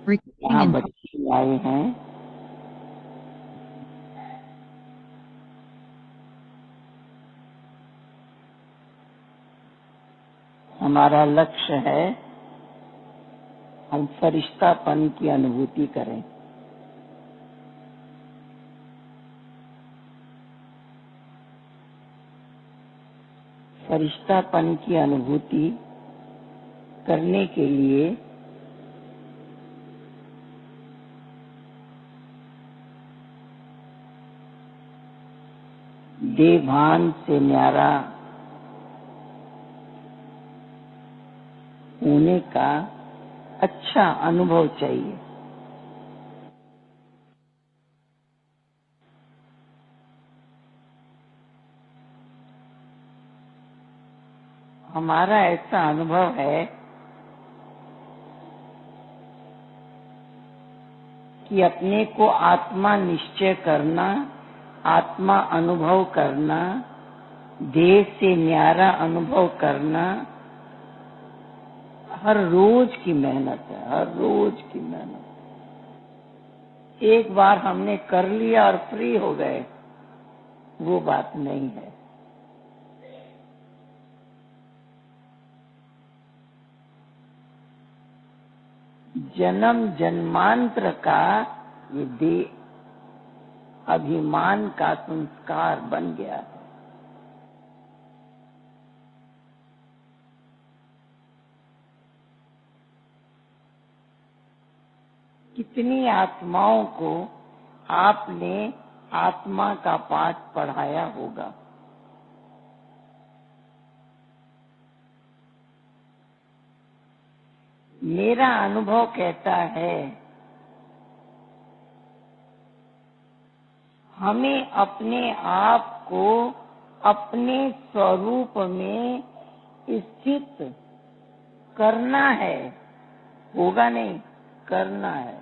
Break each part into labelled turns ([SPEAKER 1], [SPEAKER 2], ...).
[SPEAKER 1] Recording
[SPEAKER 2] यहाँ
[SPEAKER 1] in
[SPEAKER 2] बच्चे आए हैं। हमारा लक्ष्य है हम फरिश्तापन की अनुभूति करें। फरिश्तापन की अनुभूति करने के लिए देभान से न्यारा होने का अच्छा अनुभव चाहिए। हमारा ऐसा अनुभव है कि अपने को आत्मा निश्चय करना, आत्मा अनुभव करना, देह से न्यारा अनुभव करना हर रोज की मेहनत है, हर रोज की मेहनत। एक बार हमने कर लिया और फ्री हो गए, वो बात नहीं है। जन्म जन्मांतर का ये देह अभिमान का संस्कार बन गया है। कितनी आत्माओं को आपने आत्मा का पाठ पढ़ाया होगा। मेरा अनुभव कहता है हमें अपने आप को अपने स्वरूप में स्थित करना है, होगा नहीं, करना है।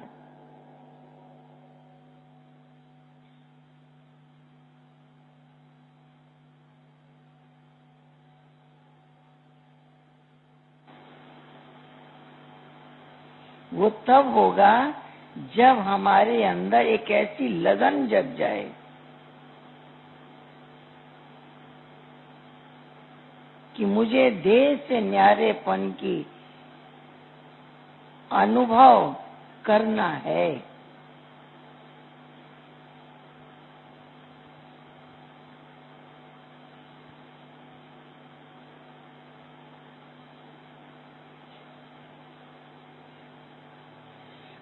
[SPEAKER 2] वो तब होगा जब हमारे अंदर एक ऐसी लगन जग जाए कि मुझे देह से न्यारेपन की अनुभव करना है।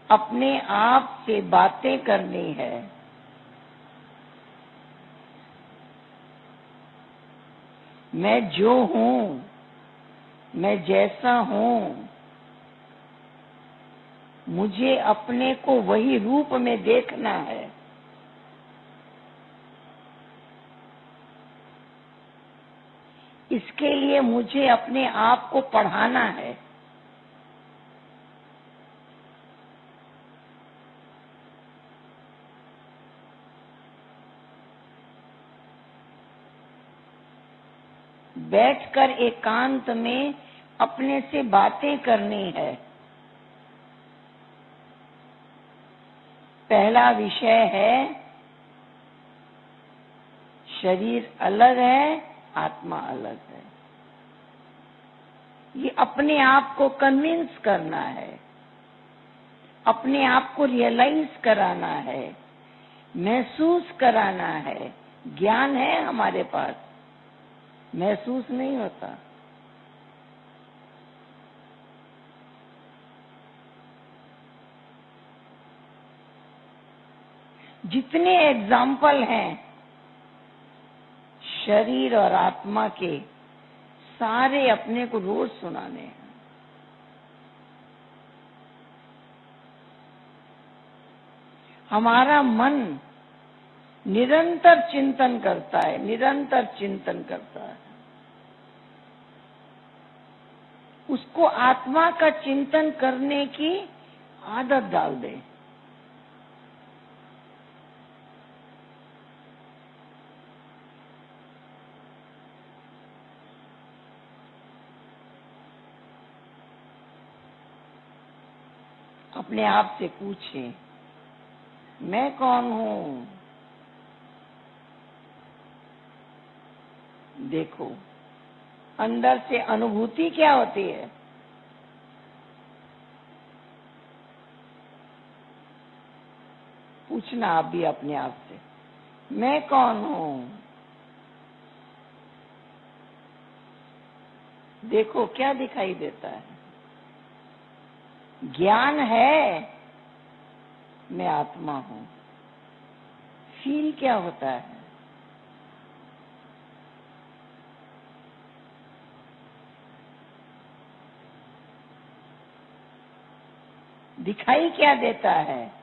[SPEAKER 2] अपने आप से बातें करनी है। मैं जो हूँ, मैं जैसा हूँ, मुझे अपने को वही रूप में देखना है। इसके लिए मुझे अपने आप को पढ़ाना है। बैठकर एकांत में अपने से बातें करनी है। पहला विषय है शरीर अलग है, आत्मा अलग है। ये अपने आप को कन्विंस करना है, अपने आप को रियलाइज कराना है, महसूस कराना है। ज्ञान है हमारे पास, महसूस नहीं होता। जितने एग्जाम्पल हैं शरीर और आत्मा के, सारे अपने को रोज सुनाने हैं। हमारा मन निरंतर चिंतन करता है, निरंतर चिंतन करता है। उसको आत्मा का चिंतन करने की आदत डाल दे। अपने आप से पूछें, मैं कौन हूँ? देखो अंदर से अनुभूति क्या होती है? पूछना आप भी अपने आप से, मैं कौन हूँ? देखो क्या दिखाई देता है? ज्ञान है मैं आत्मा हूँ। फील क्या होता है? दिखाई क्या देता है?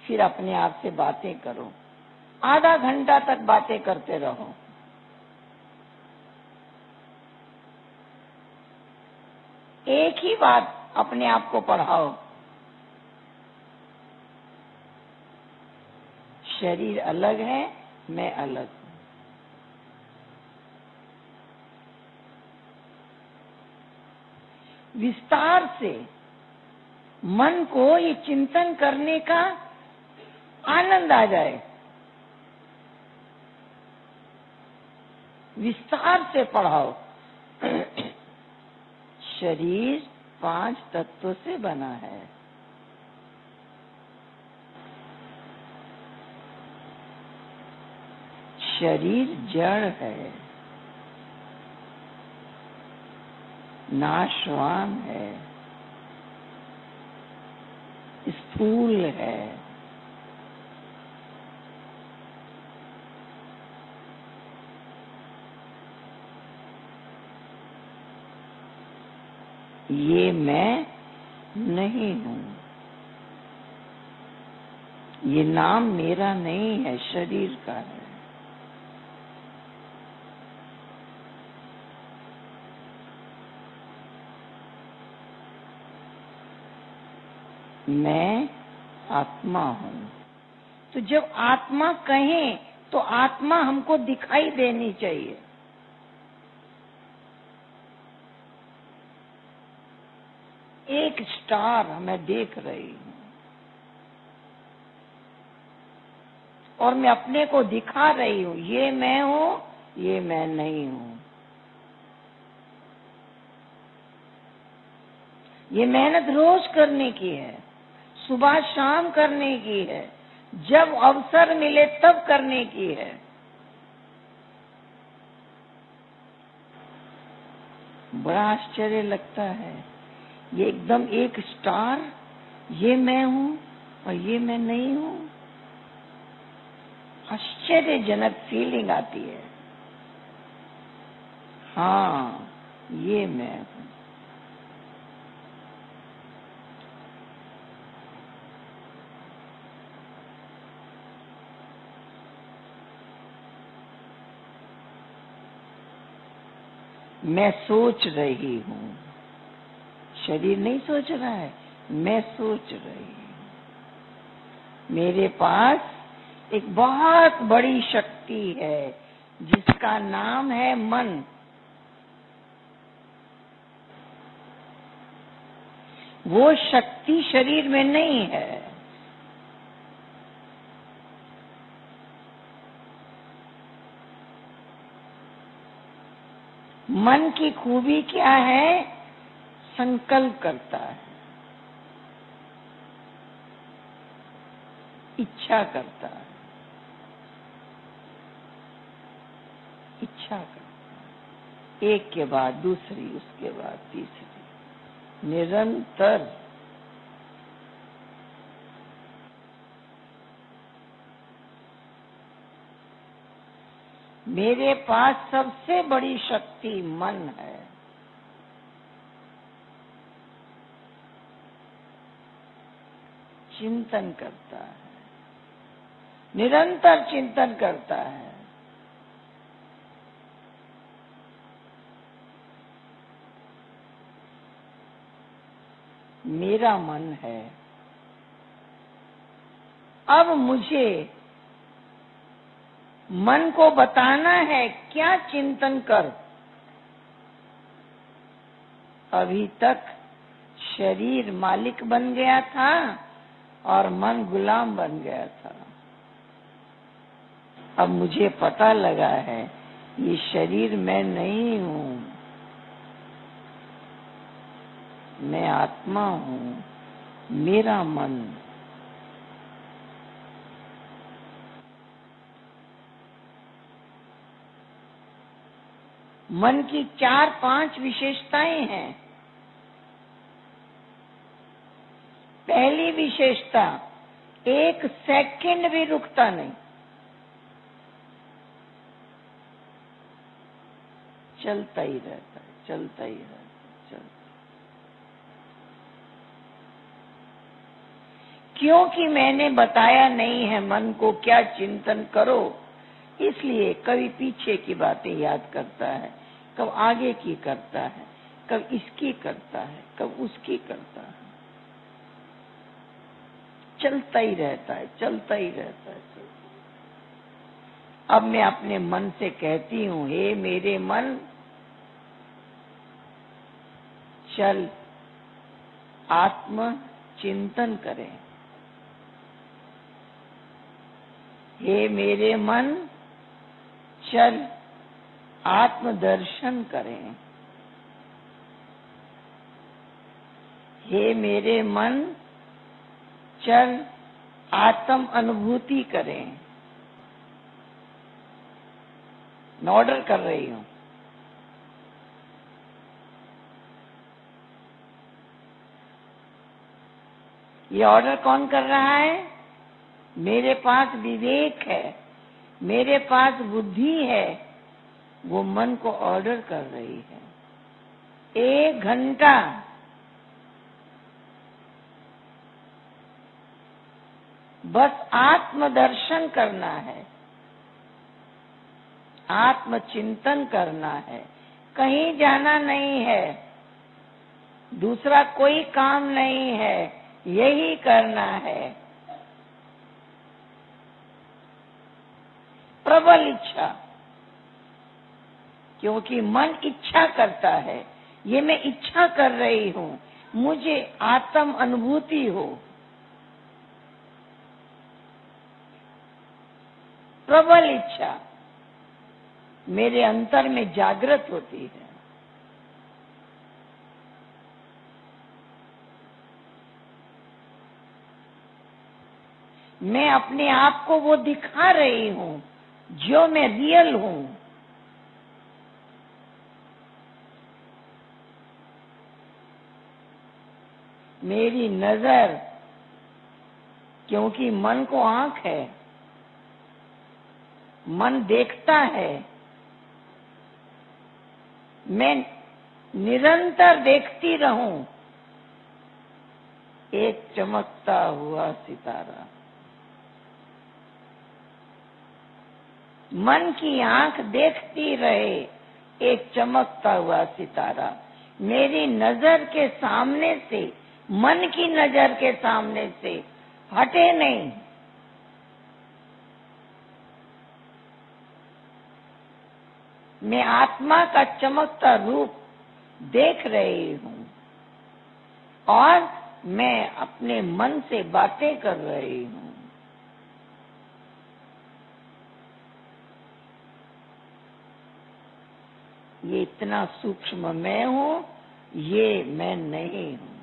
[SPEAKER 2] फिर अपने आप से बातें करो, आधा घंटा तक बातें करते रहो। एक ही बात अपने आप को पढ़ाओ, शरीर अलग है, मैं अलग हूँ। विस्तार से मन को ये चिंतन करने का आनंद आ जाए, विस्तार से पढ़ाओ। शरीर 5 तत्वों से बना है। शरीर जड़ है, नाशवान है, स्थूल है। ये मैं नहीं हूँ। ये नाम मेरा नहीं है, शरीर का है। मैं आत्मा हूँ। तो जब आत्मा कहें तो आत्मा हमको दिखाई देनी चाहिए। एक स्टार मैं देख रही हूँ और मैं अपने को दिखा रही हूँ, ये मैं हूँ, ये मैं नहीं हूँ। ये मेहनत रोज करने की है, सुबह शाम करने की है, जब अवसर मिले तब करने की है। बड़ा आश्चर्य लगता है, ये एकदम एक स्टार, ये मैं हूँ और ये मैं नहीं हूँ। आश्चर्यजनक फीलिंग आती है। हाँ, ये मैं हूँ। मैं सोच रही हूँ, शरीर नहीं सोच रहा है, मैं सोच रही हूँ। मेरे पास एक बहुत बड़ी शक्ति है जिसका नाम है मन। वो शक्ति शरीर में नहीं है। मन की खूबी क्या है? संकल्प करता है, इच्छा करता है, इच्छा करता है। एक के बाद दूसरी, उसके बाद तीसरी, निरंतर। मेरे पास सबसे बड़ी शक्ति मन है। चिंतन करता है, निरंतर चिंतन करता है। मेरा मन है। अब मुझे मन को बताना है क्या चिंतन कर। अभी तक शरीर मालिक बन गया था और मन गुलाम बन गया था। अब मुझे पता लगा है ये शरीर मैं नहीं हूँ, मैं आत्मा हूँ, मेरा मन। मन की 4-5 विशेषताएं हैं। पहली विशेषता, 1 सेकंड भी रुकता नहीं, चलता ही रहता है, चलता ही रहता है, चलता। क्योंकि मैंने बताया नहीं है मन को क्या चिंतन करो, इसलिए कभी पीछे की बातें याद करता है, कब आगे की करता है, कब इसकी करता है, कब उसकी करता है, चलता ही रहता है, चलता ही रहता है, अब मैं अपने मन से कहती हूँ, हे मेरे मन, चल आत्म चिंतन करें। हे मेरे मन, चल आत्म दर्शन करें। हे मेरे मन, चल आत्म अनुभूति करें। मैं ऑर्डर कर रही हूँ। ये ऑर्डर कौन कर रहा है? मेरे पास विवेक है, मेरे पास बुद्धि है, वो मन को ऑर्डर कर रही है। 1 घंटा बस आत्मदर्शन करना है, आत्मचिंतन करना है, कहीं जाना नहीं है, दूसरा कोई काम नहीं है, यही करना है। प्रबल इच्छा, क्योंकि मन इच्छा करता है, ये मैं इच्छा कर रही हूँ, मुझे आत्म अनुभूति हो। प्रबल इच्छा मेरे अंतर में जागृत होती है। मैं अपने आप को वो दिखा रही हूँ जो मैं रियल हूँ। मेरी नजर, क्योंकि मन को आंख है, मन देखता है, मैं निरंतर देखती रहूं एक चमकता हुआ सितारा। मन की आंख देखती रहे एक चमकता हुआ सितारा, मेरी नजर के सामने से, मन की नजर के सामने से हटे नहीं। मैं आत्मा का चमकता रूप देख रही हूँ और मैं अपने मन से बातें कर रही हूँ। ये इतना सूक्ष्म मैं हूँ, ये मैं नहीं हूँ।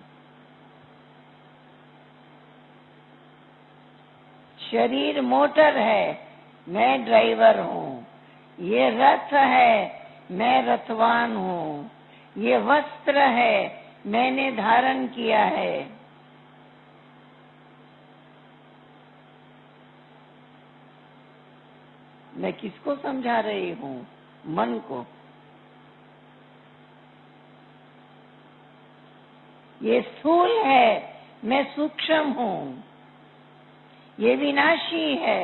[SPEAKER 2] शरीर मोटर है, मैं ड्राइवर हूँ। ये रथ है, मैं रथवान हूँ। ये वस्त्र है, मैंने धारण किया है। मैं किसको समझा रही हूँ? मन को। ये स्थूल है, मैं सूक्ष्म हूँ। ये विनाशी है,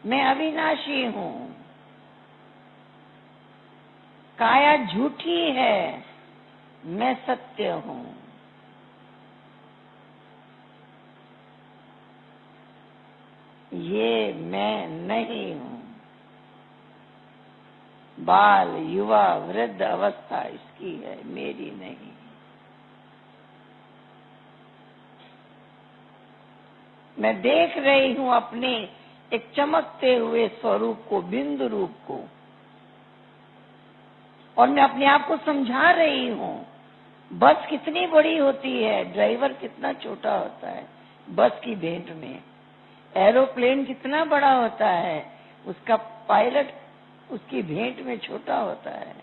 [SPEAKER 2] मैं अविनाशी हूँ। काया झूठी है, मैं सत्य हूँ। ये मैं नहीं हूँ। बाल, युवा, वृद्ध अवस्था इसकी है, मेरी नहीं। मैं देख रही हूँ अपने एक चमकते हुए स्वरूप को, बिंदु रूप को, और मैं अपने आप को समझा रही हूँ। बस कितनी बड़ी होती है, ड्राइवर कितना छोटा होता है बस की भेंट में। एरोप्लेन कितना बड़ा होता है, उसका पायलट उसकी भेंट में छोटा होता है।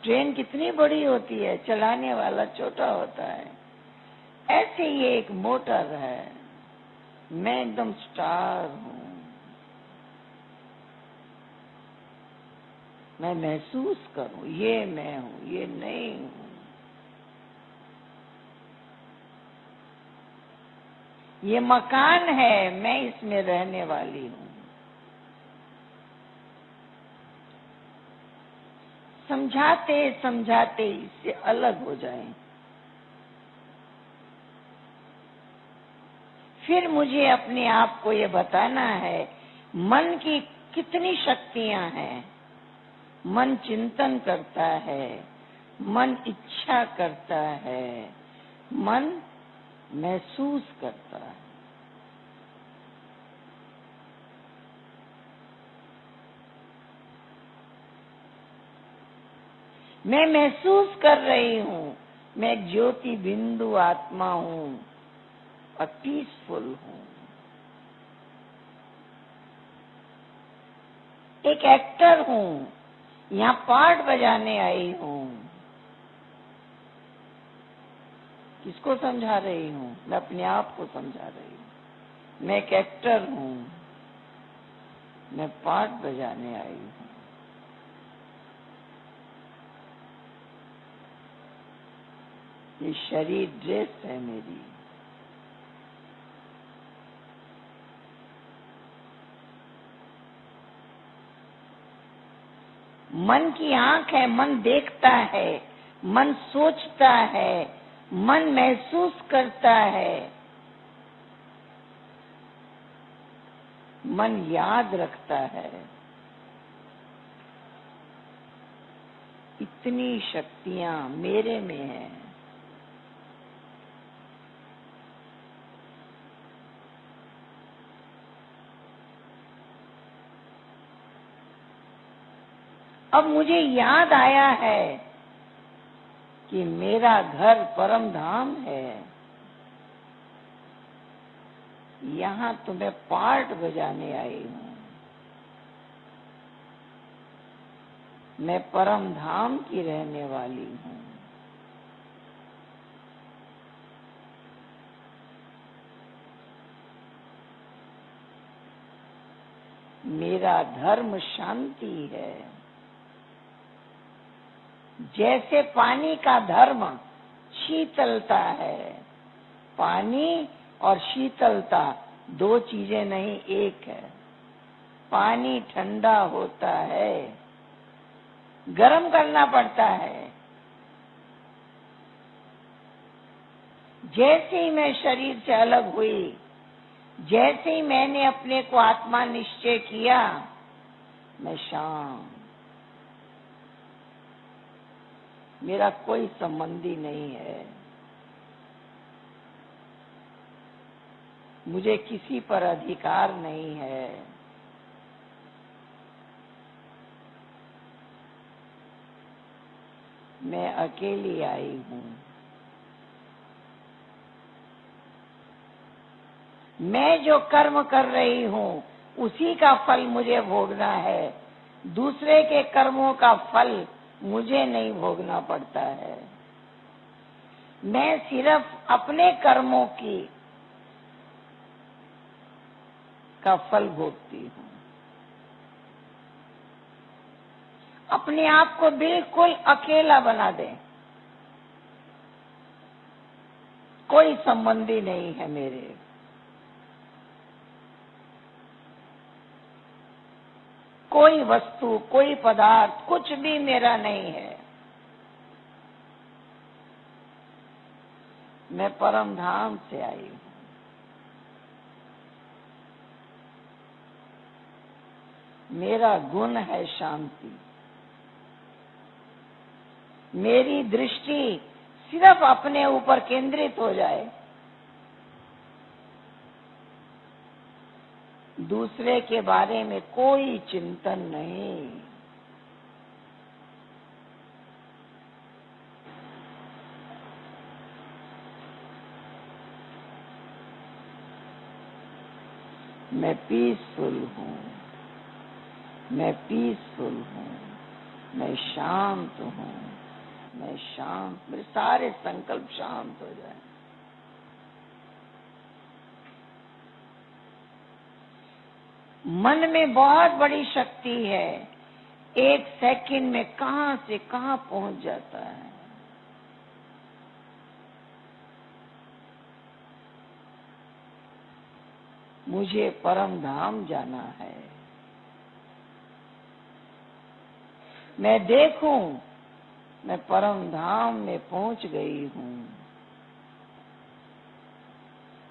[SPEAKER 2] ट्रेन कितनी बड़ी होती है, चलाने वाला छोटा होता है। ऐसे ये एक मोटर है, मैं एकदम स्टार हूँ। मैं महसूस करूं ये मैं हूं, ये नहीं हूं। ये मकान है, मैं इसमें रहने वाली हूं। समझाते समझाते इससे अलग हो जाएं। फिर मुझे अपने आप को ये बताना है, मन की कितनी शक्तियां हैं। मन चिंतन करता है, मन इच्छा करता है, मन महसूस करता है। मैं महसूस कर रही हूँ, मैं एक ज्योति बिंदु आत्मा हूँ और पीसफुल हूँ। एक एक्टर हूँ, यहाँ पार्ट बजाने आई हूँ। किसको समझा रही हूँ? मैं अपने आप को समझा रही हूँ। मैं एक एक्टर हूँ, मैं पार्ट बजाने आई हूँ। ये शरीर ड्रेस है मेरी। मन की आंख है, मन देखता है, मन सोचता है, मन महसूस करता है, मन याद रखता है। इतनी शक्तियां मेरे में हैं। अब मुझे याद आया है कि मेरा घर परम धाम है। यहाँ तो मैं पार्ट बजाने आई हूँ। मैं परम धाम की रहने वाली हूँ। मेरा धर्म शांति है। जैसे पानी का धर्म शीतलता है। पानी और शीतलता दो चीजें नहीं, एक है। पानी ठंडा होता है, गर्म करना पड़ता है। जैसे ही मैं शरीर से अलग हुई, जैसे ही मैंने अपने को आत्मा निश्चय किया, मैं शांत। मेरा कोई संबंधी नहीं है। मुझे किसी पर अधिकार नहीं है। मैं अकेली आई हूँ। मैं जो कर्म कर रही हूँ उसी का फल मुझे भोगना है। दूसरे के कर्मों का फल मुझे नहीं भोगना पड़ता है। मैं सिर्फ अपने कर्मों का फल भोगती हूँ। अपने आप को बिल्कुल अकेला बना दे। कोई संबंधी नहीं है मेरे। कोई वस्तु, कोई पदार्थ, कुछ भी मेरा नहीं है। मैं परम धाम से आई हूँ। मेरा गुण है शांति। मेरी दृष्टि सिर्फ अपने ऊपर केंद्रित हो जाए, दूसरे के बारे में कोई चिंतन नहीं। मैं पीसफुल हूँ, मैं पीसफुल हूँ, मैं शांत हूँ, मैं शांत। मेरे सारे संकल्प शांत हो जाए। मन में बहुत बड़ी शक्ति है, एक सेकंड में कहां से कहां पहुंच जाता है। मुझे परम धाम जाना है। मैं देखूं, मैं परम धाम में पहुंच गई हूं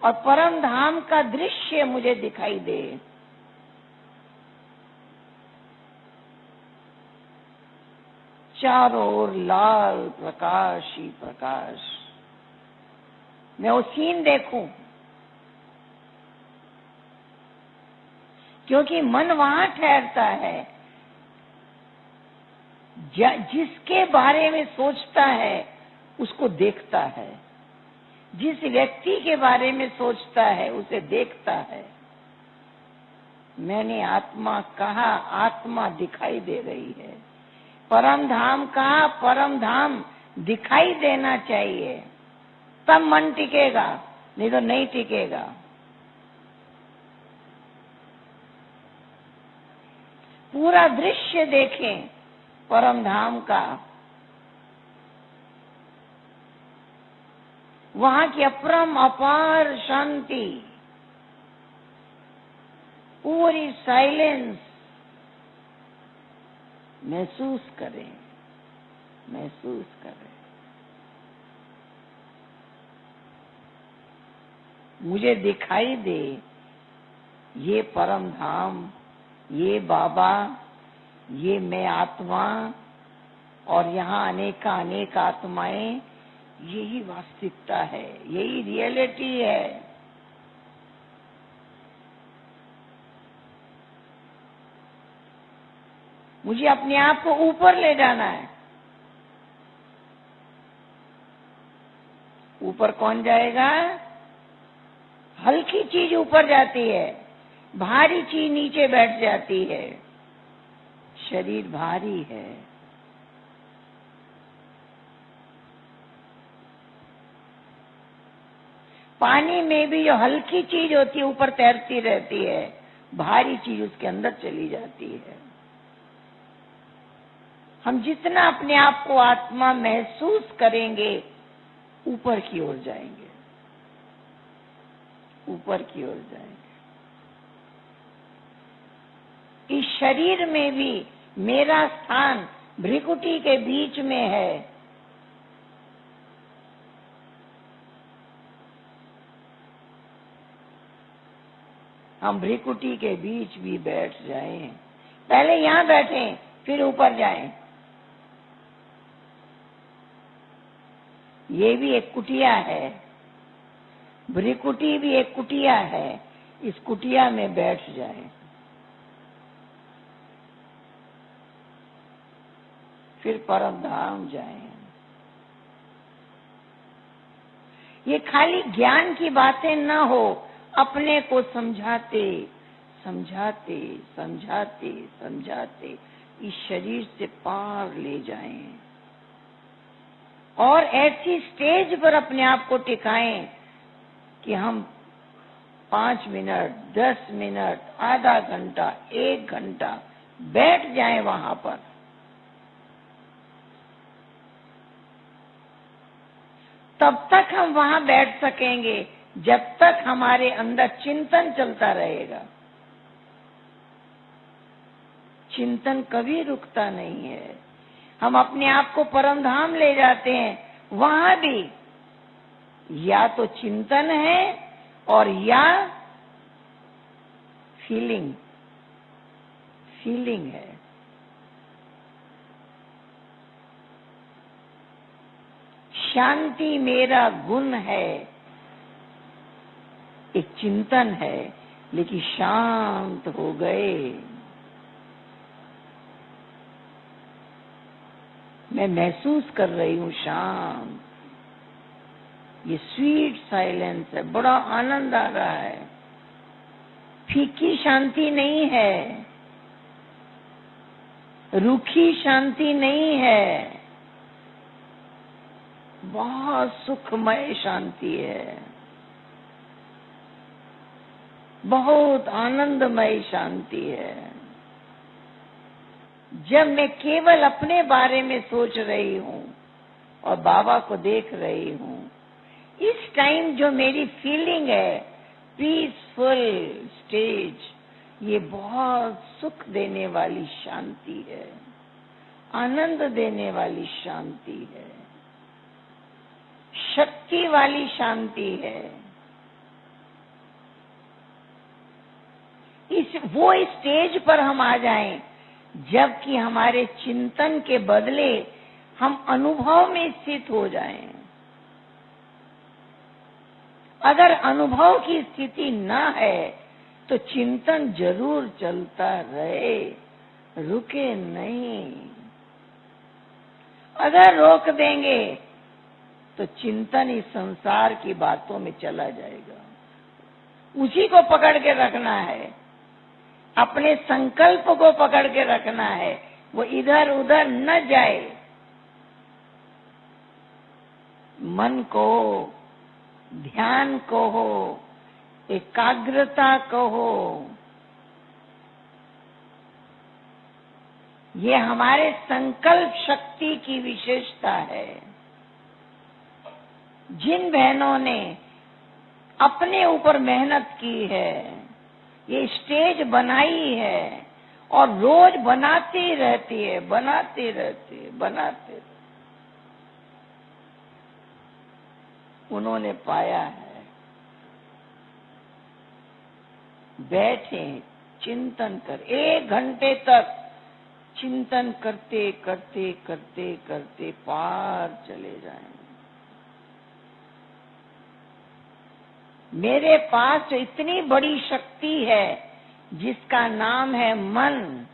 [SPEAKER 2] और परम धाम का दृश्य मुझे दिखाई दे। चारों ओर लाल प्रकाश ही प्रकाश। मैं वो सीन देखूं, क्योंकि मन वहां ठहरता है जिसके बारे में सोचता है उसको देखता है, जिस व्यक्ति के बारे में सोचता है उसे देखता है। मैंने आत्मा कहा, आत्मा दिखाई दे रही है। परम धाम कहा, परम धाम दिखाई देना चाहिए, तब मन टिकेगा, नहीं तो नहीं टिकेगा। पूरा दृश्य देखें परम धाम का, वहां की अपरम अपार शांति, पूरी साइलेंस महसूस करें, महसूस करें। मुझे दिखाई दे ये परम धाम, ये बाबा, ये मैं आत्मा और यहाँ अनेक आत्माएं, यही वास्तविकता है, यही रियलिटी है। मुझे अपने आप को ऊपर ले जाना है। ऊपर कौन जाएगा? हल्की चीज ऊपर जाती है, भारी चीज नीचे बैठ जाती है। शरीर भारी है, पानी में भी जो हल्की चीज होती है ऊपर तैरती रहती है, भारी चीज उसके अंदर चली जाती है। हम जितना अपने आप को आत्मा महसूस करेंगे, ऊपर की ओर जाएंगे, ऊपर की ओर जाएंगे। इस शरीर में भी मेरा स्थान भ्रिकुटी के बीच में है। हम भ्रिकुटी के बीच भी बैठ जाएं, पहले यहाँ बैठें फिर ऊपर जाएं। ये भी एक कुटिया है, भ्रिकुटी भी एक कुटिया है, इस कुटिया में बैठ जाएं, फिर परम धाम जाएं। ये खाली ज्ञान की बातें न हो, अपने को समझाते समझाते समझाते समझाते इस शरीर से पार ले जाएं और ऐसी स्टेज पर अपने आप को टिकाएं कि हम 5 मिनट, 10 मिनट, आधा घंटा, 1 घंटा बैठ जाएं वहां पर। तब तक हम वहां बैठ सकेंगे जब तक हमारे अंदर चिंतन चलता रहेगा। चिंतन कभी रुकता नहीं है। हम अपने आप को परम धाम ले जाते हैं, वहां भी या तो चिंतन है और या फीलिंग फीलिंग है। शांति मेरा गुण है, एक चिंतन है, लेकिन शांत हो गए। मैं महसूस कर रही हूँ शांत, ये स्वीट साइलेंस है, बड़ा आनंद आ रहा है। फीकी शांति नहीं है, रूखी शांति नहीं है, बहुत सुखमय शांति है, बहुत आनंदमय शांति है। जब मैं केवल अपने बारे में सोच रही हूँ और बाबा को देख रही हूँ, इस टाइम जो मेरी फीलिंग है पीसफुल स्टेज, ये बहुत सुख देने वाली शांति है, आनंद देने वाली शांति है, शक्ति वाली शांति है। वो स्टेज पर हम आ जाएं जबकि हमारे चिंतन के बदले हम अनुभव में स्थित हो जाएं। अगर अनुभव की स्थिति न है तो चिंतन जरूर चलता रहे, रुके नहीं। अगर रोक देंगे तो चिंतन इस संसार की बातों में चला जाएगा। उसी को पकड़ के रखना है, अपने संकल्प को पकड़ के रखना है, वो इधर उधर न जाए। मन को, ध्यान को हो, एकाग्रता को हो, ये हमारे संकल्प शक्ति की विशेषता है। जिन बहनों ने अपने ऊपर मेहनत की है, ये स्टेज बनाई है और रोज बनाती रहती है, बनाती रहती है, बनाते रहती, उन्होंने पाया है। बैठे चिंतन कर, 1 घंटे तक चिंतन करते करते करते करते पार चले जाएं। मेरे पास इतनी बड़ी शक्ति है जिसका नाम है मन,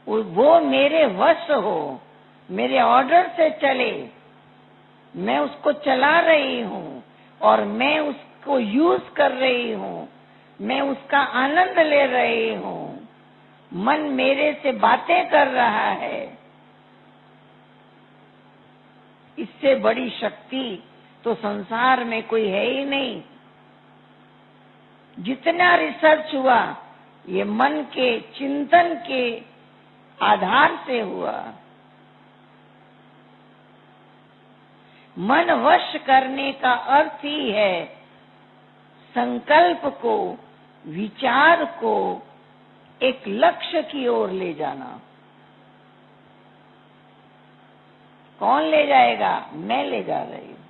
[SPEAKER 2] वो मेरे वश हो, मेरे ऑर्डर से चले, मैं उसको चला रही हूँ और मैं उसको यूज कर रही हूँ, मैं उसका आनंद ले रही हूँ। मन मेरे से बातें कर रहा है। इससे बड़ी शक्ति तो संसार में कोई है ही नहीं। जितना रिसर्च हुआ ये मन के चिंतन के आधार से हुआ। मन वश करने का अर्थ ही है संकल्प को, विचार को एक लक्ष्य की ओर ले जाना। कौन ले जाएगा? मैं ले जा रही हूँ।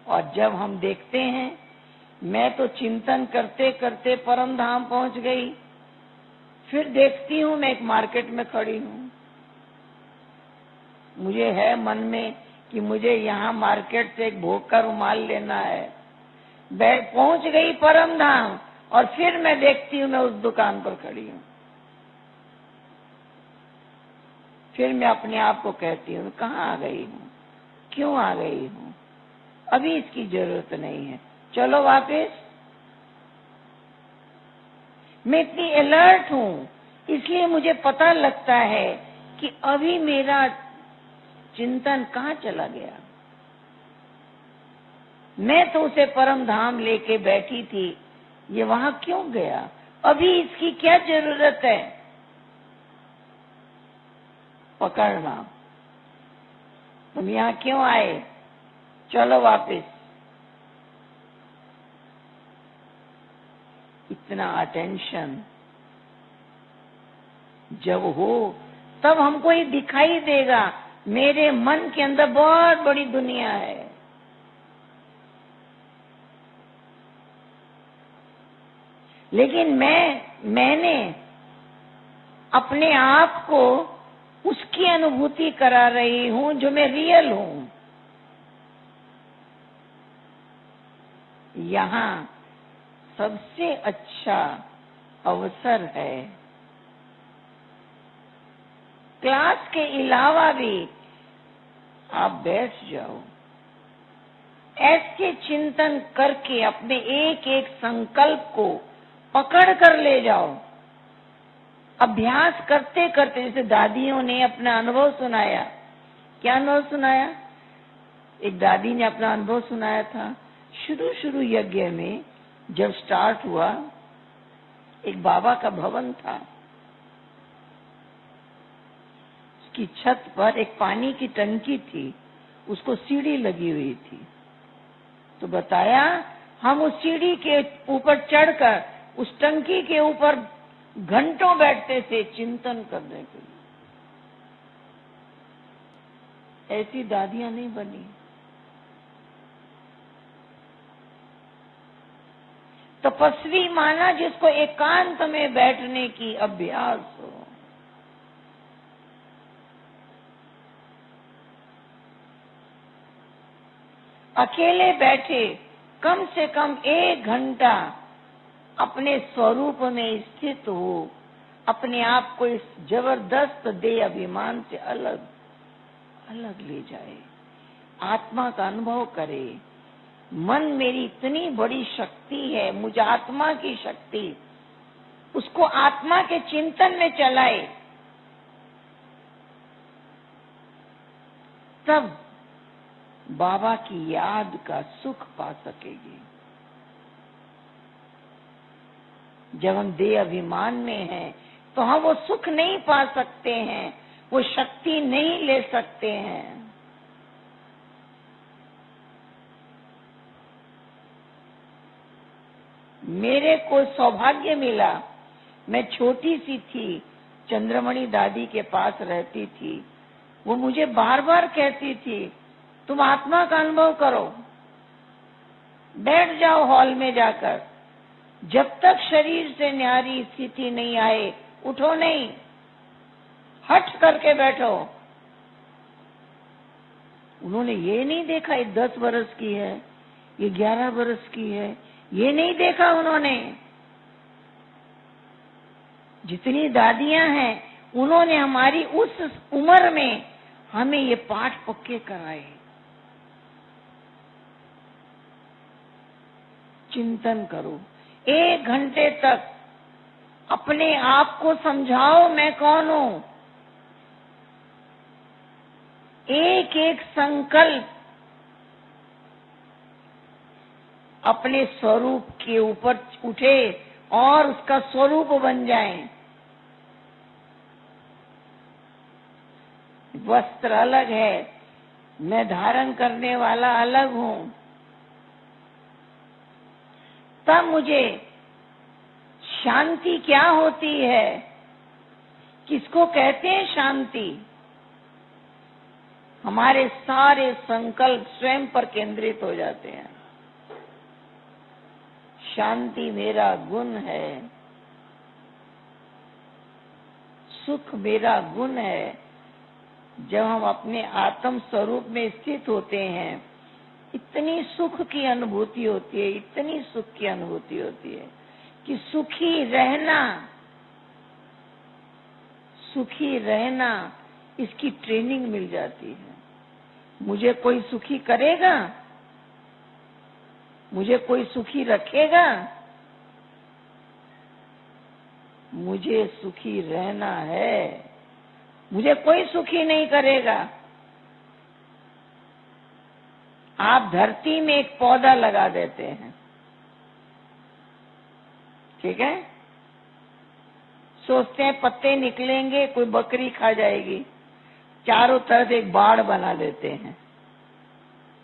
[SPEAKER 2] और जब हम देखते हैं मैं तो चिंतन करते करते परम धाम पहुंच गई, फिर देखती हूँ मैं एक मार्केट में खड़ी हूँ। मुझे है मन में कि मुझे यहाँ मार्केट से एक भोग का रुमाल लेना है। पहुंच गई परम धाम और फिर मैं देखती हूँ मैं उस दुकान पर खड़ी हूँ। फिर मैं अपने आप को कहती हूँ कहाँ आ गई हूँ, क्यों आ गई हूँ, अभी इसकी जरूरत नहीं है, चलो वापस। मैं इतनी अलर्ट हूँ इसलिए मुझे पता लगता है कि अभी मेरा चिंतन कहाँ चला गया। मैं तो उसे परम धाम लेके बैठी थी, ये वहां क्यों गया, अभी इसकी क्या जरूरत है। पकड़ना, तुम यहाँ क्यों आए, चलो वापस। इतना अटेंशन जब हो तब हमको ये दिखाई देगा मेरे मन के अंदर बहुत बड़ी दुनिया है। लेकिन मैंने अपने आप को उसकी अनुभूति करा रही हूं जो मैं रियल हूं। यहाँ सबसे अच्छा अवसर है। क्लास के अलावा भी आप बैठ जाओ, ऐसे चिंतन करके अपने एक एक संकल्प को पकड़ कर ले जाओ। अभ्यास करते करते, जैसे दादियों ने अपना अनुभव सुनाया। क्या अनुभव सुनाया? एक दादी ने अपना अनुभव सुनाया था। शुरू यज्ञ में जब स्टार्ट हुआ, एक बाबा का भवन था, उसकी छत पर एक पानी की टंकी थी, उसको सीढ़ी लगी हुई थी। तो बताया, हम उस सीढ़ी के ऊपर चढ़कर उस टंकी के ऊपर घंटों बैठते थे चिंतन करने के लिए। ऐसी दादियां नहीं बनी। तपस्वी माना जिसको एकांत में बैठने की अभ्यास हो। अकेले बैठे कम से कम 1 घंटा अपने स्वरूप में स्थित हो, अपने आप को इस जबरदस्त देह अभिमान से अलग अलग ले जाए, आत्मा का अनुभव करे। मन मेरी इतनी बड़ी शक्ति है, मुझे आत्मा की शक्ति, उसको आत्मा के चिंतन में चलाए, तब बाबा की याद का सुख पा सकेगी। जब हम देह अभिमान में हैं तो हम वो सुख नहीं पा सकते हैं, वो शक्ति नहीं ले सकते हैं। मेरे को सौभाग्य मिला, मैं छोटी सी थी, चंद्रमणि दादी के पास रहती थी। वो मुझे बार बार कहती थी, तुम आत्मा का अनुभव करो, बैठ जाओ हॉल में जाकर, जब तक शरीर से न्यारी स्थिति नहीं आए उठो नहीं, हट करके बैठो। उन्होंने ये नहीं देखा ये 10 वर्ष की है, ये 11 वर्ष की है, ये नहीं देखा उन्होंने। जितनी दादियां हैं, उन्होंने हमारी उस उम्र में हमें ये पाठ पक्के कराए। चिंतन करो 1 घंटे तक, अपने आप को समझाओ मैं कौन हूं। एक एक संकल्प अपने स्वरूप के ऊपर उठे और उसका स्वरूप बन जाए। वस्त्र अलग है, मैं धारण करने वाला अलग हूं। तब मुझे शांति क्या होती है, किसको कहते हैं शांति? हमारे सारे संकल्प स्वयं पर केंद्रित हो जाते हैं। शांति मेरा गुण है, सुख मेरा गुण है। जब हम अपने आत्म स्वरूप में स्थित होते हैं, इतनी सुख की अनुभूति होती है, इतनी सुख की अनुभूति होती है कि सुखी रहना इसकी ट्रेनिंग मिल जाती है। मुझे कोई सुखी करेगा, मुझे कोई सुखी रखेगा, मुझे सुखी रहना है, मुझे कोई सुखी नहीं करेगा। आप धरती में एक पौधा लगा देते हैं, ठीक है, सोचते हैं पत्ते निकलेंगे, कोई बकरी खा जाएगी, चारों तरफ एक बाड़ बना देते हैं,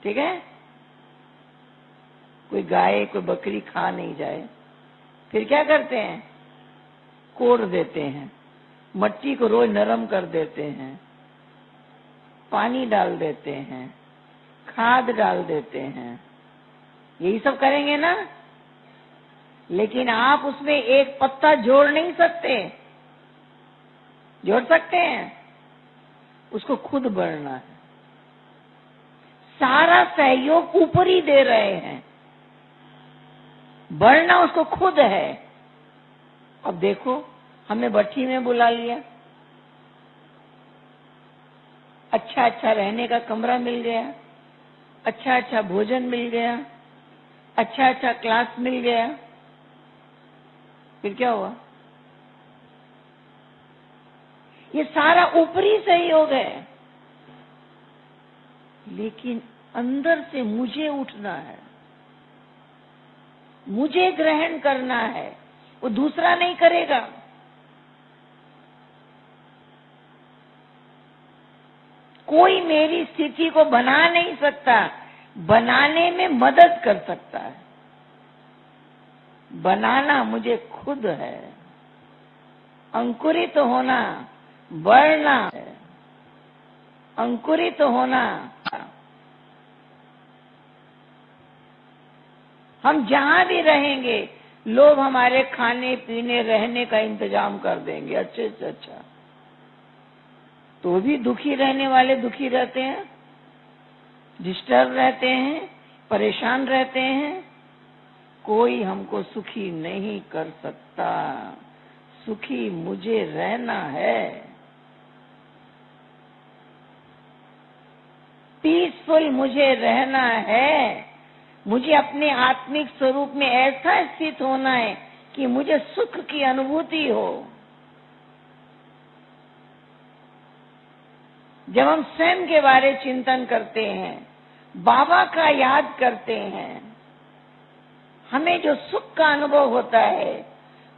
[SPEAKER 2] ठीक है, कोई गाय कोई बकरी खा नहीं जाए। फिर क्या करते हैं? कोड़ देते हैं, मट्टी को रोज नरम कर देते हैं, पानी डाल देते हैं, खाद डाल देते हैं। यही सब करेंगे ना? लेकिन आप उसमें एक पत्ता जोड़ नहीं सकते। जोड़ सकते हैं? उसको खुद बढ़ना है। सारा सहयोग ऊपर ही दे रहे हैं, बढ़ना उसको खुद है। अब देखो, हमें भट्ठी में बुला लिया, अच्छा अच्छा रहने का कमरा मिल गया, अच्छा अच्छा भोजन मिल गया, अच्छा अच्छा क्लास मिल गया, फिर क्या हुआ? ये सारा ऊपरी सहयोग है, लेकिन अंदर से मुझे उठना है, मुझे ग्रहण करना है, वो दूसरा नहीं करेगा। कोई मेरी स्थिति को बना नहीं सकता, बनाने में मदद कर सकता है। बनाना मुझे खुद है, अंकुरित होना, बढ़ना है, अंकुरित होना। हम जहां भी रहेंगे, लोग हमारे खाने पीने रहने का इंतजाम कर देंगे अच्छे से अच्छा। तो भी दुखी रहने वाले दुखी रहते हैं, डिस्टर्ब रहते हैं, परेशान रहते हैं। कोई हमको सुखी नहीं कर सकता। सुखी मुझे रहना है, पीसफुल मुझे रहना है। मुझे अपने आत्मिक स्वरूप में ऐसा स्थित होना है कि मुझे सुख की अनुभूति हो। जब हम स्वयं के बारे चिंतन करते हैं, बाबा का याद करते हैं, हमें जो सुख का अनुभव होता है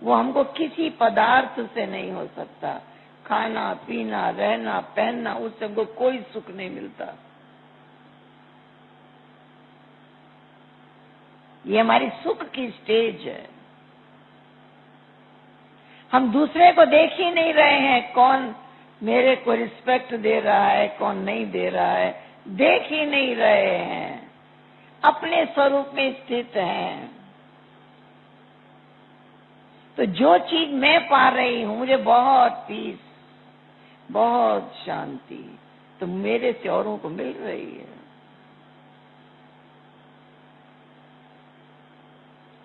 [SPEAKER 2] वो हमको किसी पदार्थ से नहीं हो सकता। खाना पीना रहना पहनना, उससे हमको कोई सुख नहीं मिलता। ये हमारी सुख की स्टेज है। हम दूसरे को देख ही नहीं रहे हैं, कौन मेरे को रिस्पेक्ट दे रहा है, कौन नहीं दे रहा है, देख ही नहीं रहे हैं। अपने स्वरूप में स्थित हैं। तो जो चीज मैं पा रही हूं, मुझे बहुत पीस, बहुत शांति, तो मेरे से औरों को मिल रही है।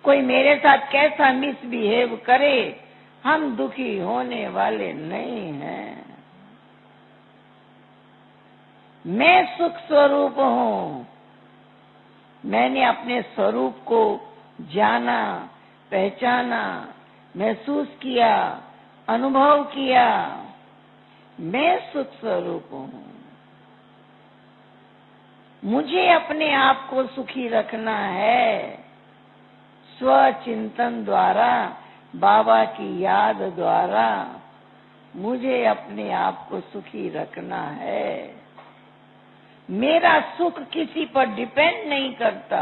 [SPEAKER 2] कोई मेरे साथ कैसा मिसबिहेव करे, हम दुखी होने वाले नहीं हैं। मैं सुख स्वरूप हूं। मैंने अपने स्वरूप को जाना, पहचाना, महसूस किया, अनुभव किया। मैं सुख स्वरूप हूं। मुझे अपने आप को सुखी रखना है। स्वचिंतन द्वारा, बाबा की याद द्वारा मुझे अपने आप को सुखी रखना है। मेरा सुख किसी पर डिपेंड नहीं करता,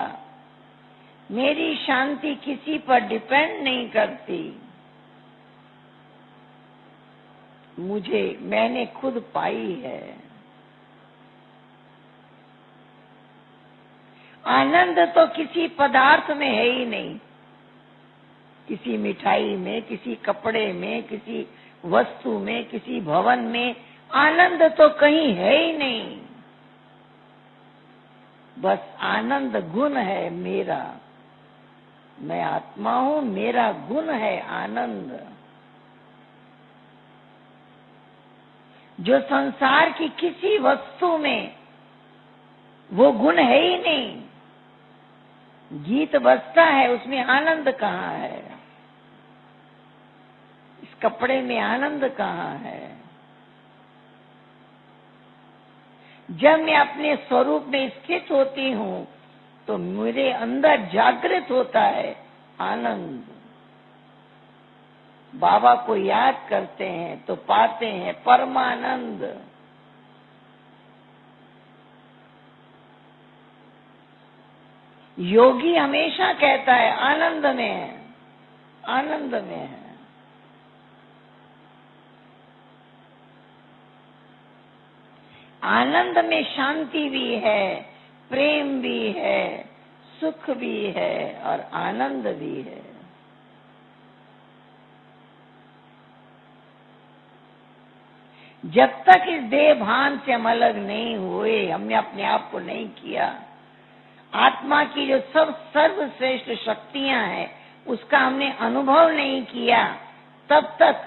[SPEAKER 2] मेरी शांति किसी पर डिपेंड नहीं करती। मैंने खुद पाई है। आनंद तो किसी पदार्थ में है ही नहीं, किसी मिठाई में, किसी कपड़े में, किसी वस्तु में, किसी भवन में आनंद तो कहीं है ही नहीं। बस आनंद गुण है मेरा। मैं आत्मा हूं, मेरा गुण है आनंद। जो संसार की किसी वस्तु में वो गुण है ही नहीं। गीत बजता है, उसमें आनंद कहाँ है? इस कपड़े में आनंद कहाँ है? जब मैं अपने स्वरूप में स्थित होती हूँ तो मेरे अंदर जागृत होता है आनंद। बाबा को याद करते हैं तो पाते हैं परमानंद। योगी हमेशा कहता है आनंद में है, आनंद में है। आनंद में शांति भी है, प्रेम भी है, सुख भी है और आनंद भी है। जब तक इस देह भान से हम अलग नहीं हुए, हमने अपने आप को नहीं किया, आत्मा की जो सब सर्वश्रेष्ठ शक्तियां हैं उसका हमने अनुभव नहीं किया, तब तक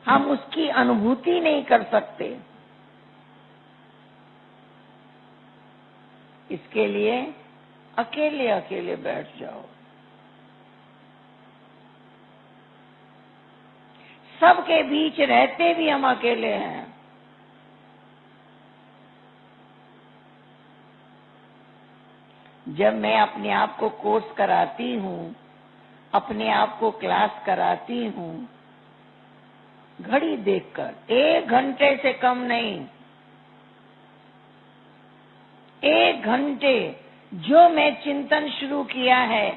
[SPEAKER 2] हम उसकी अनुभूति नहीं कर सकते। इसके लिए अकेले अकेले बैठ जाओ। सबके बीच रहते भी हम अकेले हैं। जब मैं अपने आप को कोर्स कराती हूँ, अपने आप को क्लास कराती हूँ, घड़ी देखकर 1 घंटे से कम नहीं, 1 घंटे जो मैं चिंतन शुरू किया है,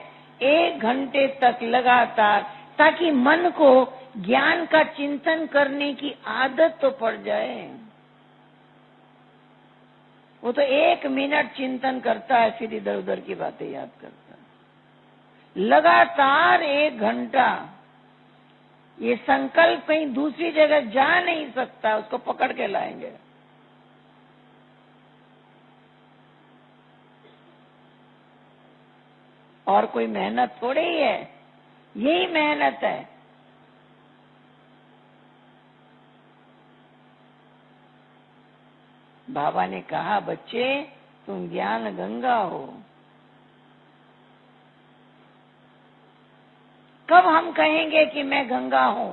[SPEAKER 2] 1 घंटे तक लगातार, ताकि मन को ज्ञान का चिंतन करने की आदत तो पड़ जाए। वो तो 1 मिनट चिंतन करता है, फिर इधर उधर की बातें याद करता है। लगातार 1 घंटा, ये संकल्प कहीं दूसरी जगह जा नहीं सकता, उसको पकड़ के लाएंगे। और कोई मेहनत थोड़ी ही है, यही मेहनत है। बाबा ने कहा, बच्चे तुम ज्ञान गंगा हो। कब हम कहेंगे कि मैं गंगा हूं?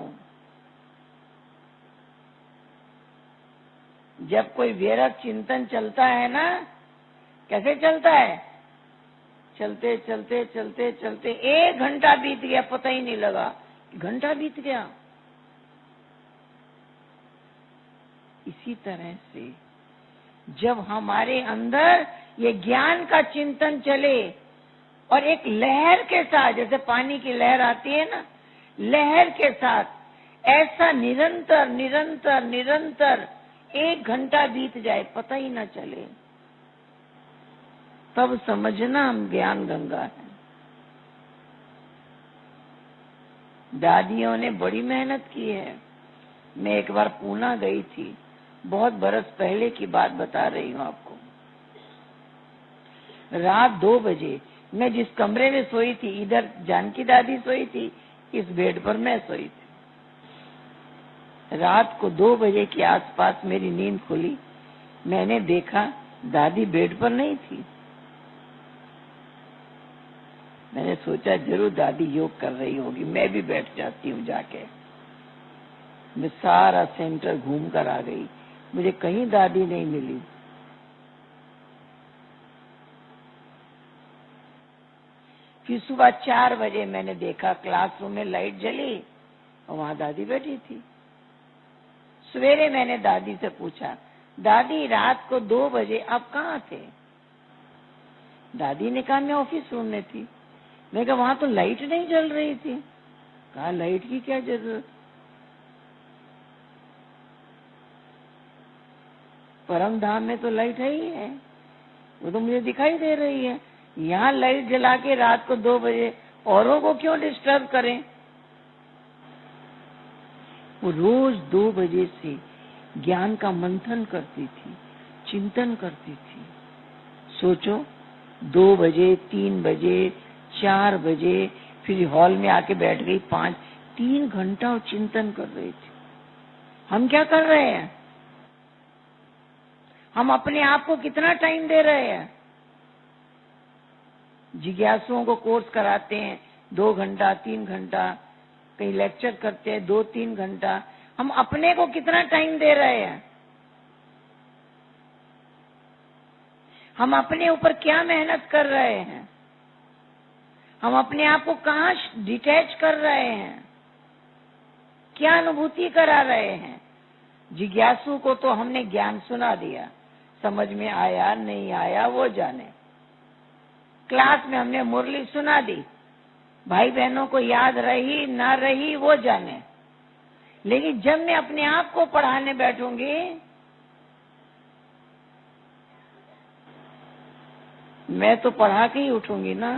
[SPEAKER 2] जब कोई व्यर्थ चिंतन चलता है ना, कैसे चलता है? चलते चलते चलते चलते 1 घंटा बीत गया, पता ही नहीं लगा, घंटा बीत गया। इसी तरह से जब हमारे अंदर ये ज्ञान का चिंतन चले और एक लहर के साथ, जैसे पानी की लहर आती है ना, लहर के साथ ऐसा निरंतर निरंतर निरंतर 1 घंटा बीत जाए, पता ही ना चले, तब समझना हम ज्ञान गंगा है। दादियों ने बड़ी मेहनत की है। मैं एक बार पूना गई थी, बहुत बरस पहले की बात बता रही हूँ आपको। रात 2 बजे मैं जिस कमरे में सोई थी, इधर जानकी दादी सोई थी, इस बेड पर मैं सोई थी। रात को 2 बजे के आसपास मेरी नींद खुली, मैंने देखा दादी बेड पर नहीं थी। मैंने सोचा जरूर दादी योग कर रही होगी, मैं भी बैठ जाती हूँ जाके। मैं सारा सेंटर घूम कर आ गई, मुझे कहीं दादी नहीं मिली। फिर सुबह 4 बजे मैंने देखा क्लासरूम में लाइट जली और वहां दादी बैठी थी। सवेरे मैंने दादी से पूछा, दादी रात को 2 बजे आप कहाँ थे? दादी ने कहा मैं ऑफिस रूम में थी। मैं कहा वहां तो लाइट नहीं जल रही थी। कहा लाइट की क्या जरूरत, परम धाम में तो लाइट है ही है, वो तो मुझे दिखाई दे रही है। यहाँ लाइट जला के रात को 2 बजे औरों को क्यों डिस्टर्ब करें? वो रोज 2 बजे से ज्ञान का मंथन करती थी, चिंतन करती थी। सोचो 2 बजे, 3 बजे, 4 बजे, फिर हॉल में आके बैठ गई 3 घंटा और चिंतन कर रही थी। हम क्या कर रहे हैं? हम अपने आप को कितना टाइम दे रहे हैं? जिज्ञासुओं को कोर्स कराते हैं 2 घंटा, 3 घंटा, कहीं लेक्चर करते हैं 2-3 घंटा। हम अपने को कितना टाइम दे रहे हैं? हम अपने ऊपर क्या मेहनत कर रहे हैं? हम अपने आप को कहाँ डिटैच कर रहे हैं? क्या अनुभूति करा रहे हैं? जिज्ञासु को तो हमने ज्ञान सुना दिया, समझ में आया नहीं आया वो जाने। क्लास में हमने मुरली सुना दी, भाई बहनों को याद रही ना रही वो जाने। लेकिन जब मैं अपने आप को पढ़ाने बैठूंगी, मैं तो पढ़ा के ही उठूंगी ना,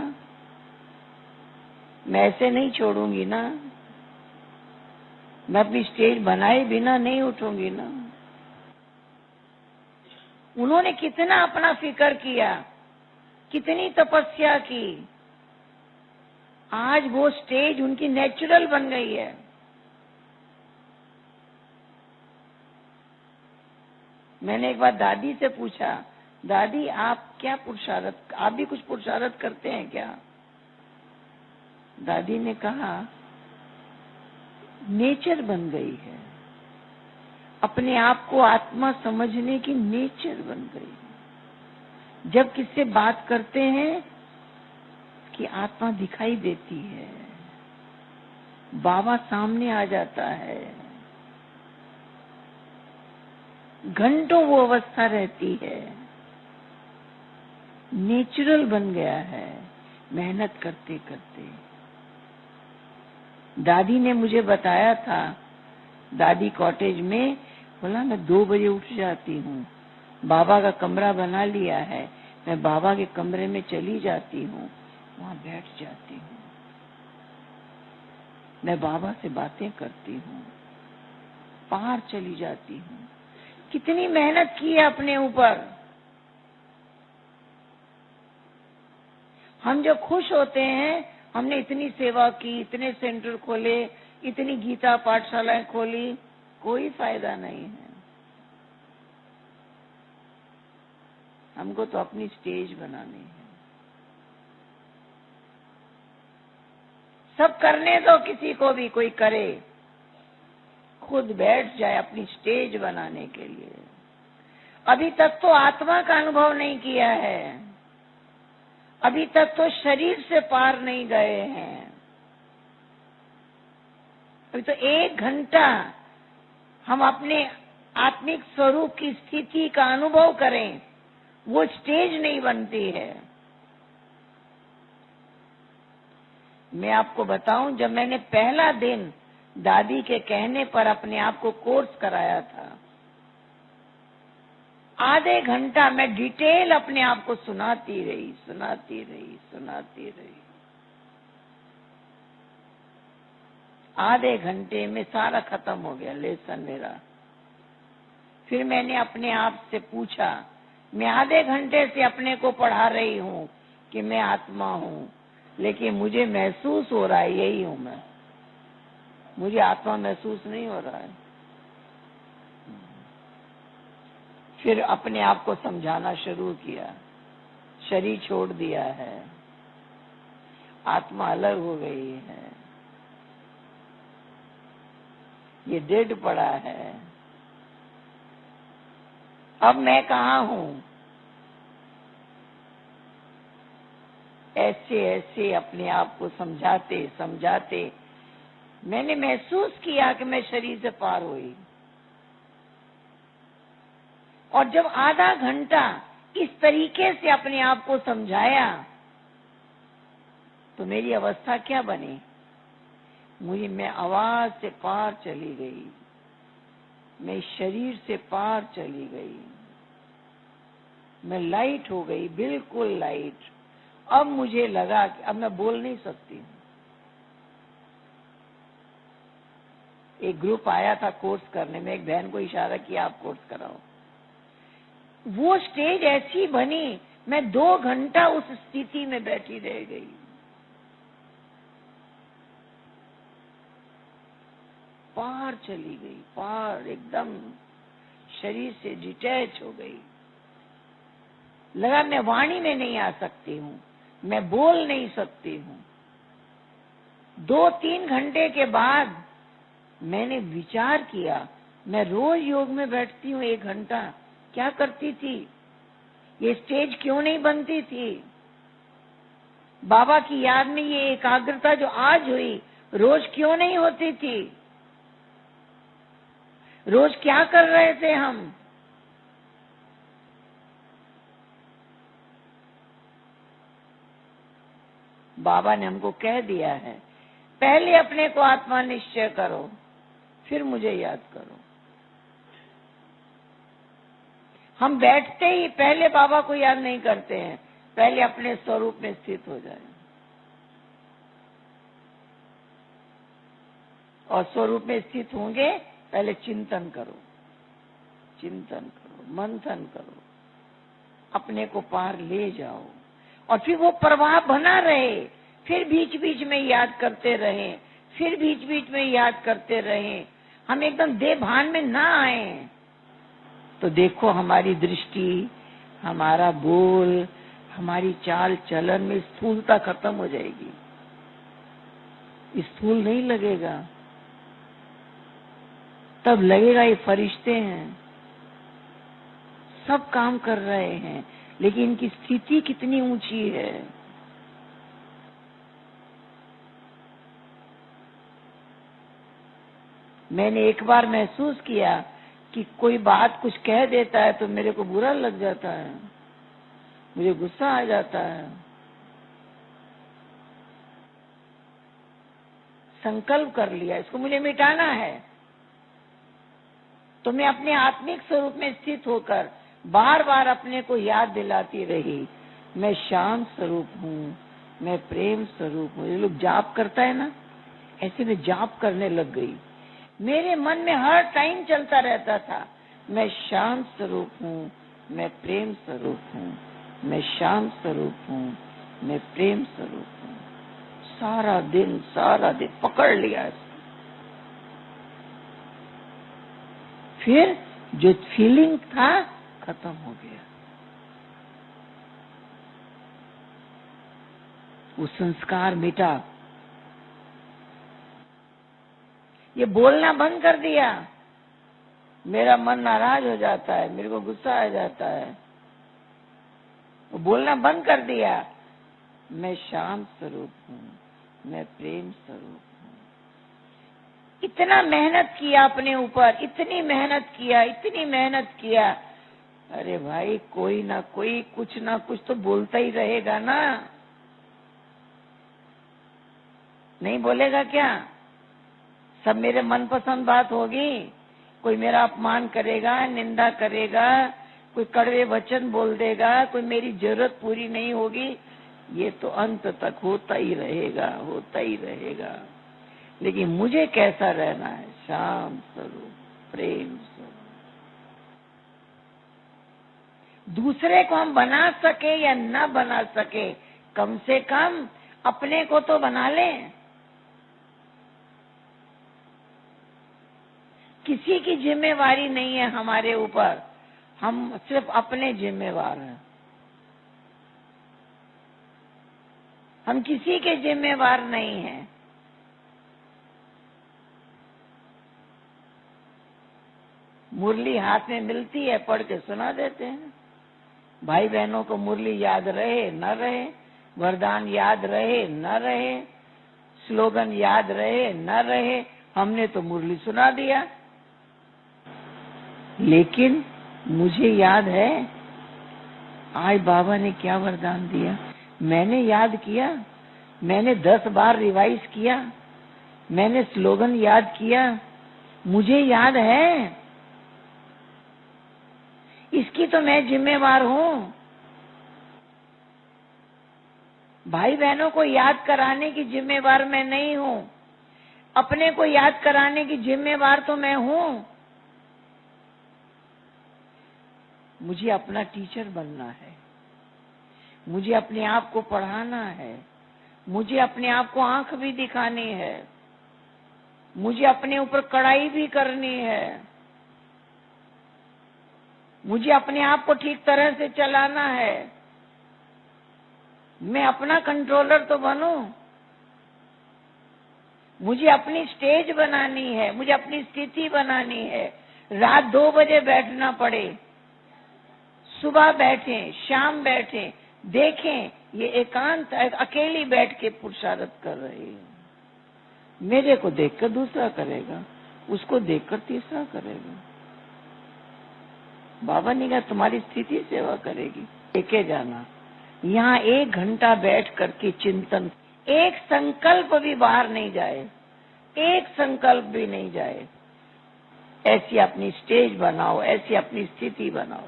[SPEAKER 2] मैं ऐसे नहीं छोड़ूंगी ना। मैं अपनी स्टेज बनाए बिना नहीं उठूंगी ना। उन्होंने कितना अपना फिक्र किया, कितनी तपस्या की, आज वो स्टेज उनकी नेचुरल बन गई है। मैंने एक बार दादी से पूछा, दादी आप क्या पुरुषार्थ, आप भी कुछ पुरुषार्थ करते हैं क्या? दादी ने कहा नेचर बन गई है, अपने आप को आत्मा समझने की नेचर बन गई। जब किससे बात करते हैं कि आत्मा दिखाई देती है, बाबा सामने आ जाता है, घंटों वो अवस्था रहती है, नेचुरल बन गया है मेहनत करते करते। दादी ने मुझे बताया था, दादी कॉटेज में, बोला मैं 2 बजे उठ जाती हूँ, बाबा का कमरा बना लिया है, मैं बाबा के कमरे में चली जाती हूँ, वहां बैठ जाती हूँ, मैं बाबा से बातें करती हूँ, पार चली जाती हूँ। कितनी मेहनत की है अपने ऊपर। हम जो खुश होते हैं, हमने इतनी सेवा की, इतने सेंटर खोले, इतनी गीता पाठशालाएं खोली, कोई फायदा नहीं है। हमको तो अपनी स्टेज बनानी है। सब करने दो, किसी को भी कोई करे, खुद बैठ जाए अपनी स्टेज बनाने के लिए। अभी तक तो आत्मा का अनुभव नहीं किया है, अभी तक तो शरीर से पार नहीं गए हैं। अभी तो 1 घंटा हम अपने आत्मिक स्वरूप की स्थिति का अनुभव करें, वो स्टेज नहीं बनती है। मैं आपको बताऊं, जब मैंने पहला दिन दादी के कहने पर अपने आप को कोर्स कराया था, आधे घंटा मैं डिटेल अपने आप को सुनाती रही, सुनाती रही, सुनाती रही। आधे घंटे में सारा खत्म हो गया लेसन मेरा। फिर मैंने अपने आप से पूछा, मैं आधे घंटे से अपने को पढ़ा रही हूँ कि मैं आत्मा हूँ, लेकिन मुझे महसूस हो रहा है यही हूँ मैं, मुझे आत्मा महसूस नहीं हो रहा है। फिर अपने आप को समझाना शुरू किया, शरीर छोड़ दिया है, आत्मा अलग हो गई है, ये डेड पड़ा है, अब मैं कहाँ हूँ। ऐसे ऐसे अपने आप को समझाते समझाते मैंने महसूस किया कि मैं शरीर से पार हुई। और जब आधा घंटा इस तरीके से अपने आप को समझाया तो मेरी अवस्था क्या बनी, मैं आवाज से पार चली गई, मैं शरीर से पार चली गई, मैं लाइट हो गई, बिल्कुल लाइट। अब मुझे लगा कि अब मैं बोल नहीं सकती हूँ। एक ग्रुप आया था कोर्स करने में, एक बहन को इशारा किया आप कोर्स कराओ। वो स्टेज ऐसी बनी, मैं 2 घंटा उस स्थिति में बैठी रह गई। पार चली गई, पार, एकदम शरीर से डिटैच हो गई। लगा मैं वाणी में नहीं आ सकती हूँ, मैं बोल नहीं सकती हूँ। 2-3 घंटे के बाद मैंने विचार किया, मैं रोज योग में बैठती हूँ 1 घंटा, क्या करती थी, ये स्टेज क्यों नहीं बनती थी। बाबा की याद में ये एकाग्रता जो आज हुई, रोज क्यों नहीं होती थी। रोज क्या कर रहे थे हम। बाबा ने हमको कह दिया है, पहले अपने को आत्मा निश्चय करो, फिर मुझे याद करो। हम बैठते ही पहले बाबा को याद नहीं करते हैं, पहले अपने स्वरूप में स्थित हो जाए। और स्वरूप में स्थित होंगे, पहले चिंतन करो, मंथन करो, अपने को पार ले जाओ, और फिर वो प्रवाह बना रहे, फिर बीच बीच में याद करते रहे, फिर बीच बीच में याद करते रहे। हम एकदम देह भान में ना आए तो देखो हमारी दृष्टि, हमारा बोल, हमारी चाल चलन में स्थूलता खत्म हो जाएगी, स्थूल नहीं लगेगा। तब लगेगा ये फरिश्ते हैं, सब काम कर रहे हैं, लेकिन इनकी स्थिति कितनी ऊंची है। मैंने एक बार महसूस किया कि कोई बात कुछ कह देता है तो मेरे को बुरा लग जाता है, मुझे गुस्सा आ जाता है। संकल्प कर लिया इसको मुझे मिटाना है, तो मैं अपने आत्मिक स्वरूप में स्थित होकर बार बार अपने को याद दिलाती रही, मैं शांत स्वरूप हूँ, मैं प्रेम स्वरूप हूँ। ये लोग जाप करता है ना, ऐसे में जाप करने लग गई। मेरे मन में हर टाइम चलता रहता था, मैं शांत स्वरूप हूँ, मैं प्रेम स्वरूप हूँ, मैं शांत स्वरूप हूँ, मैं प्रेम स्वरूप हूँ। सारा दिन पकड़ लिया इसको। फिर जो फीलिंग था खत्म हो गया, वो संस्कार मिटा। ये बोलना बंद कर दिया, मेरा मन नाराज हो जाता है, मेरे को गुस्सा आ जाता है, वो बोलना बंद कर दिया। मैं शांत स्वरूप हूँ, मैं प्रेम स्वरूप हूँ। इतना मेहनत किया अपने ऊपर, इतनी मेहनत किया। अरे भाई कोई ना कोई कुछ ना कुछ तो बोलता ही रहेगा ना, नहीं बोलेगा क्या? सब मेरे मनपसंद बात होगी, कोई मेरा अपमान करेगा, निंदा करेगा, कोई कड़वे वचन बोल देगा, कोई मेरी जरूरत पूरी नहीं होगी, ये तो अंत तक होता ही रहेगा। लेकिन मुझे कैसा रहना है? शांत स्वरूप, प्रेम स्वरूप। दूसरे को हम बना सके या न बना सके, कम से कम अपने को तो बना लें। किसी की जिम्मेवारी नहीं है हमारे ऊपर, हम सिर्फ अपने जिम्मेवार हैं। हम किसी के जिम्मेवार नहीं हैं। मुरली हाथ में मिलती है, पढ़ के सुना देते हैं। भाई बहनों को मुरली याद रहे न रहे, वरदान याद रहे न रहे, स्लोगन याद रहे न रहे, हमने तो मुरली सुना दिया। लेकिन मुझे याद है आज बाबा ने क्या वरदान दिया, मैंने याद किया, मैंने 10 बार रिवाइज किया, मैंने स्लोगन याद किया, मुझे याद है, इसकी तो मैं जिम्मेवार हूँ। भाई बहनों को याद कराने की जिम्मेवार मैं नहीं हूँ, अपने को याद कराने की जिम्मेवार तो मैं हूँ। मुझे अपना टीचर बनना है, मुझे अपने आप को पढ़ाना है, मुझे अपने आप को आंख भी दिखानी है, मुझे अपने ऊपर कड़ाई भी करनी है, मुझे अपने आप को ठीक तरह से चलाना है। मैं अपना कंट्रोलर तो बनूं, मुझे अपनी स्टेज बनानी है, मुझे अपनी स्थिति बनानी है। रात 2 बजे बैठना पड़े, सुबह बैठें, शाम बैठें, देखें ये एकांत अकेली बैठ के पुरुषार्थ कर रही है। मेरे को देखकर दूसरा करेगा, उसको देखकर तीसरा करेगा। बाबा ने कहा तुम्हारी स्थिति सेवा करेगी, लेके जाना। यहाँ 1 घंटा बैठ करके चिंतन, एक संकल्प भी बाहर नहीं जाए, एक संकल्प भी नहीं जाए। ऐसी अपनी स्टेज बनाओ, ऐसी अपनी स्थिति बनाओ।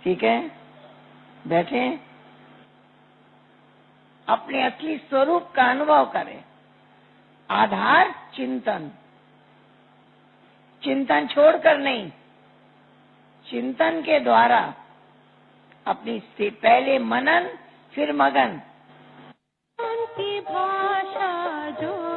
[SPEAKER 2] ठीक है, बैठे, अपने असली स्वरूप का अनुभव करें, आधार चिंतन, चिंतन छोड़कर नहीं, चिंतन के द्वारा अपनी से पहले मनन फिर मगन।
[SPEAKER 1] उनकी भाषा जो